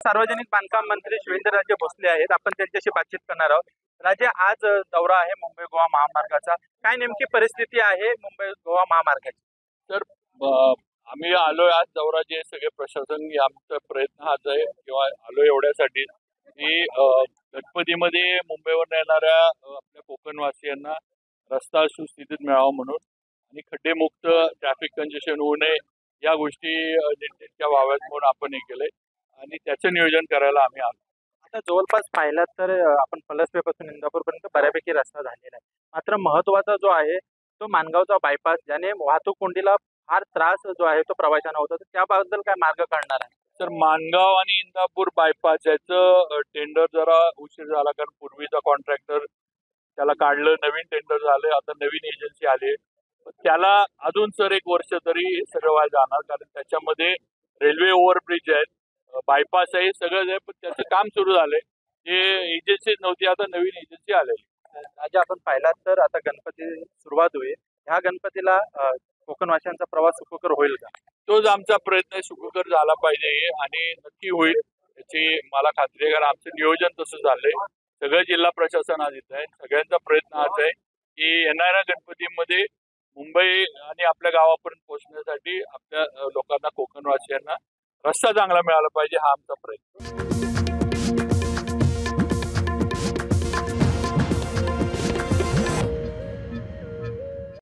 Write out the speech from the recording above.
सार्वजनिक बांधकाम मंत्री शिवेंद्रराजे भोसले आहेत. आपण त्यांच्याशी बातचीत करणार आहोत. राजे, आज दौरा आहे मुंबई गोवा महामार्गाचा. काय नेमकी परिस्थिती आहे मुंबई गोवा महामार्गाची? तर आम्ही आलोय आज दौरा जे सगळे प्रशासन आमचा प्रयत्न हाच आहे किंवा आलो एवढ्यासाठी की गणपतीमध्ये मुंबईवर येणाऱ्या आपल्या कोकणवासियांना रस्ता सुस्थितीत मिळावा म्हणून आणि खड्डेमुक्त ट्रॅफिक कंजेशन होऊ नये या गोष्टी नेटनेटक्या व्हाव्यात म्हणून आपण हे केलंय आणि त्याचं नियोजन करायला आम्ही आलो. आता जवळपास पाहिलात तर आपण पलसपेपासून इंदापूरपर्यंत बऱ्यापैकी रस्ता झालेला आहे. मात्र महत्वाचा जो आहे तो माणगावचा बायपास, ज्याने वाहतूक कोंडीला फार त्रास जो आहे तो प्रवाशांना होतो. तर त्याबद्दल काय मार्ग काढणार आहे? तर माणगाव आणि इंदापूर बायपास याचं टेंडर जरा उशीर झाला कारण पूर्वीचा कॉन्ट्रॅक्टर त्याला काढलं, नवीन टेंडर झाले, आता नवीन एजन्सी आली. त्याला अजून सर 1 वर्ष तरी सगळं व्हायला जाणार कारण त्याच्यामध्ये रेल्वे ओव्हरब्रिज आहेत, बायपास आहे, सगळं आहे, पण त्याचं काम सुरू झालंय. हे एजन्सीच नव्हती, आता नवीन एजन्सी आलेली. आज आपण पाहिलात तर आता गणपती सुरुवात होईल. ह्या गणपतीला कोकणवासियांचा प्रवास सुखकर होईल का? तोच आमचा प्रयत्न आहे, सुखकर झाला पाहिजे आणि नक्की होईल याची मला खात्री आहे कारण आमचं नियोजन तसं झालंय. सगळं जिल्हा प्रशासन आज इथं आहे. सगळ्यांचा प्रयत्न हाच आहे की येणाऱ्या गणपतीमध्ये मुंबई आणि आपल्या गावापर्यंत पोहोचण्यासाठी आपल्या लोकांना कोकणवासियांना रस्ता चांगला मिळाला पाहिजे, हा आमचा प्रयत्न.